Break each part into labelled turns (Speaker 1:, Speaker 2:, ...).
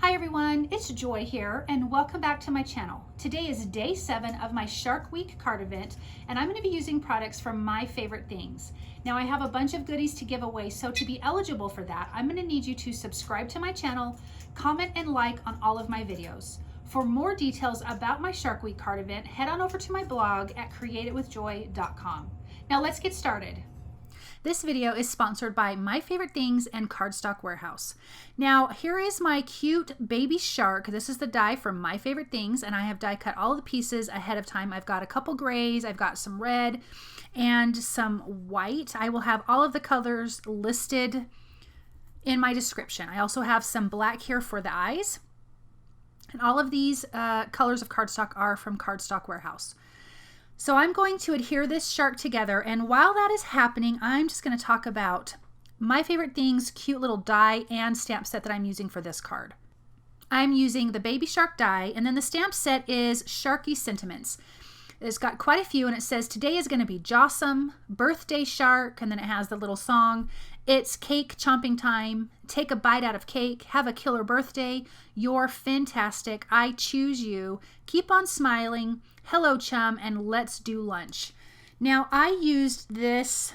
Speaker 1: Hi everyone, it's Joy here and welcome back to my channel. Today is day 7 of my Shark Week card event and I'm going to be using products from My Favorite Things. Now I have a bunch of goodies to give away, so to be eligible for that, I'm going to need you to subscribe to my channel, comment and like on all of my videos. For more details about my Shark Week card event, head on over to my blog at createitwithjoy.com. Now let's get started. This video is sponsored by My Favorite Things and Cardstock Warehouse. Now, here is my cute baby shark. This is the die from My Favorite Things, and I have die cut all the pieces ahead of time. I've got a couple grays, I've got some red, and some white. I will have all of the colors listed in my description. I also have some black here for the eyes. And all of these colors of cardstock are from Cardstock Warehouse. So I'm going to adhere this shark together, and while that is happening, I'm just going to talk about My Favorite Things cute little die and stamp set that I'm using for this card. I'm using the baby shark die, and then the stamp set is Sharky Sentiments. It's got quite a few, and it says today is going to be Jawsome, birthday shark, and then it has the little song. It's cake chomping time, take a bite out of cake, have a killer birthday, you're fantastic, I choose you, keep on smiling, hello chum, and let's do lunch. Now I used this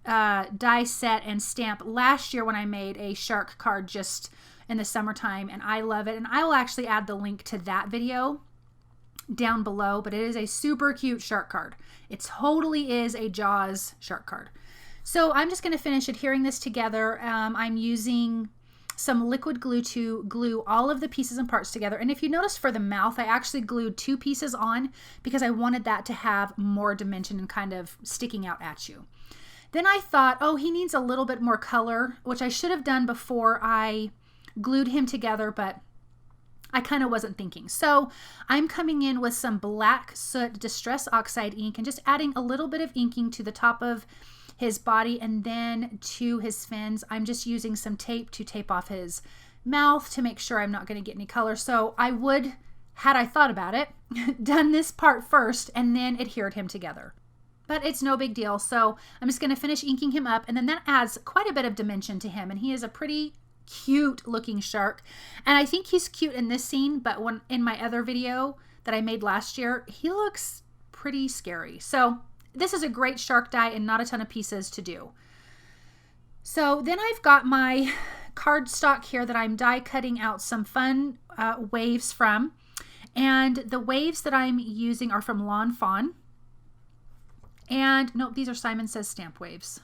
Speaker 1: die set and stamp last year when I made a shark card just in the summertime, and I love it, and I will actually add the link to that video down below, but it is a super cute shark card. It totally is a Jaws shark card. So I'm just going to finish adhering this together. I'm using some liquid glue to glue all of the pieces and parts together. And if you notice for the mouth, I actually glued 2 pieces on because I wanted that to have more dimension and kind of sticking out at you. Then I thought, oh, he needs a little bit more color, which I should have done before I glued him together, but I kind of wasn't thinking. So I'm coming in with some black soot distress oxide ink and just adding a little bit of inking to the top of his body and then to his fins. I'm just using some tape to tape off his mouth to make sure I'm not going to get any color. So I would, had I thought about it, done this part first and then adhered him together. But it's no big deal. So I'm just going to finish inking him up, and then that adds quite a bit of dimension to him, and he is a pretty cute looking shark. And I think he's cute in this scene, but when in my other video that I made last year, he looks pretty scary. So this is a great shark die and not a ton of pieces to do. So then I've got my cardstock here that I'm die cutting out some fun waves from. And the waves that I'm using are from Fawn. And no, these are Simon Says Stamp waves.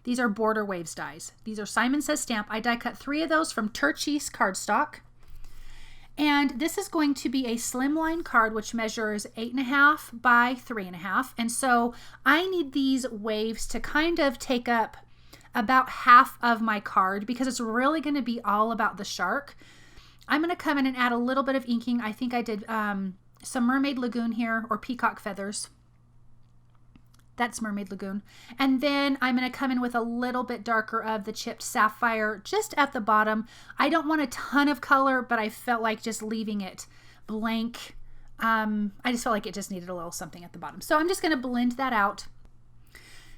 Speaker 1: These are Border Waves dies. These are Simon Says Stamp. I die cut 3 of those from Turchies cardstock. And this is going to be a slimline card which measures 8.5 by 3.5. And so I need these waves to kind of take up about half of my card because it's really going to be all about the shark. I'm going to come in and add a little bit of inking. I think I did some Mermaid Lagoon here, or peacock feathers. That's Mermaid Lagoon. And then I'm going to come in with a little bit darker of the chipped sapphire just at the bottom. I don't want a ton of color, but I felt like just leaving it blank. I just felt like it just needed a little something at the bottom. So I'm just going to blend that out.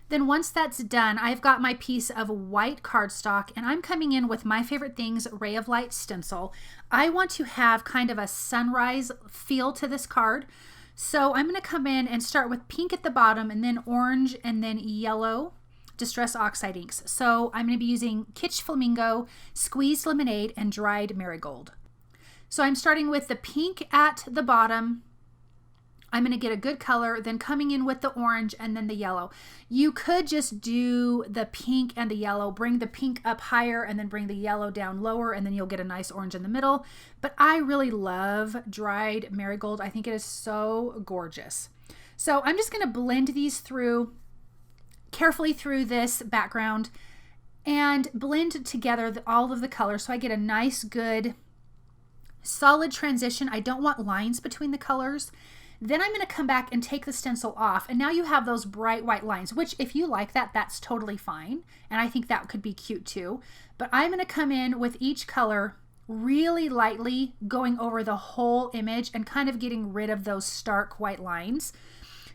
Speaker 1: Then once that's done, I've got my piece of white cardstock, and I'm coming in with My Favorite Things Ray of Light Stencil. I want to have kind of a sunrise feel to this card. So I'm going to come in and start with pink at the bottom, and then orange, and then yellow Distress Oxide inks. So I'm going to be using Kitsch Flamingo, Squeezed Lemonade, and Dried Marigold. So I'm starting with the pink at the bottom. I'm going to get a good color, then coming in with the orange and then the yellow. You could just do the pink and the yellow, bring the pink up higher and then bring the yellow down lower, and then you'll get a nice orange in the middle. But I really love Dried Marigold. I think it is so gorgeous. So I'm just going to blend these through carefully through this background and blend together all of the colors so I get a nice, good, solid transition. I don't want lines between the colors. Then I'm going to come back and take the stencil off, and now you have those bright white lines, which if you like that, that's totally fine. And I think that could be cute too. But I'm going to come in with each color really lightly, going over the whole image and kind of getting rid of those stark white lines.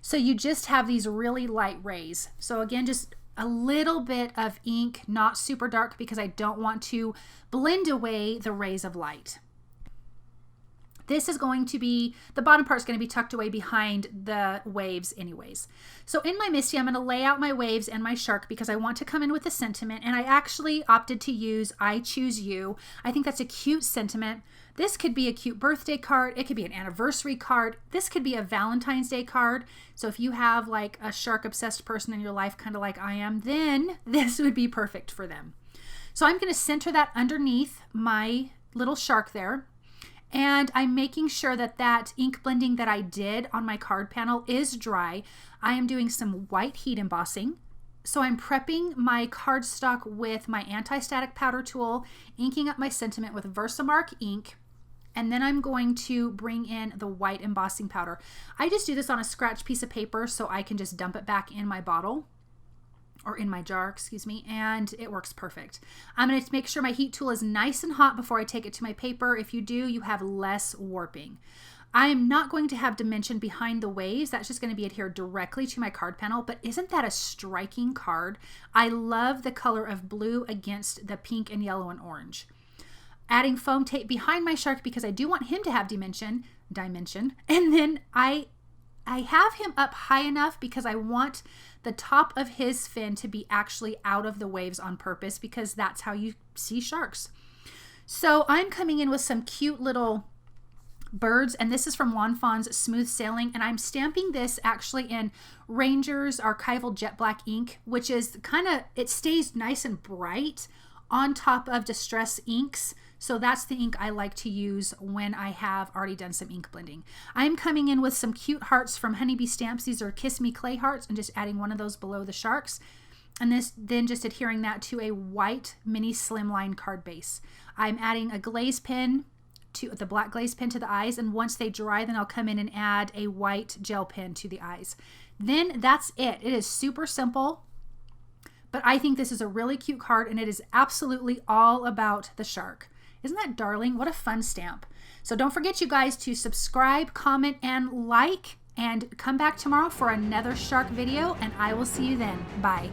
Speaker 1: So you just have these really light rays. So again, just a little bit of ink, not super dark, because I don't want to blend away the rays of light. This is going to be, the bottom part is going to be tucked away behind the waves anyways. So in my Misty, I'm going to lay out my waves and my shark because I want to come in with a sentiment, and I actually opted to use I Choose You. I think that's a cute sentiment. This could be a cute birthday card. It could be an anniversary card. This could be a Valentine's Day card. So if you have like a shark obsessed person in your life, kind of like I am, then this would be perfect for them. So I'm going to center that underneath my little shark there. And I'm making sure that that ink blending that I did on my card panel is dry. I am doing some white heat embossing. So I'm prepping my cardstock with my anti-static powder tool, inking up my sentiment with VersaMark ink, and then I'm going to bring in the white embossing powder. I just do this on a scratch piece of paper so I can just dump it back in my bottle, or in my jar, excuse me, and it works perfect. I'm going to make sure my heat tool is nice and hot before I take it to my paper. If you do, you have less warping. I am not going to have dimension behind the waves. That's just going to be adhered directly to my card panel, but isn't that a striking card? I love the color of blue against the pink and yellow and orange. Adding foam tape behind my shark because I do want him to have dimension, and then I have him up high enough because I want the top of his fin to be actually out of the waves on purpose, because that's how you see sharks. So I'm coming in with some cute little birds, and this is from Fawn's Smooth Sailing, and I'm stamping this actually in Ranger's Archival Jet Black ink, which is kind of, it stays nice and bright on top of Distress inks. So that's the ink I like to use when I have already done some ink blending. I'm coming in with some cute hearts from Honeybee Stamps. These are Kiss Me Clay hearts, and just adding one of those below the sharks. And this, then just adhering that to a white mini slimline card base. I'm adding a glaze pen, to the black glaze pen, to the eyes, and once they dry, then I'll come in and add a white gel pen to the eyes. Then that's it. It is super simple, but I think this is a really cute card, and it is absolutely all about the shark. Isn't that darling? What a fun stamp. So don't forget, you guys, to subscribe, comment, and like, and come back tomorrow for another shark video, and I will see you then. Bye.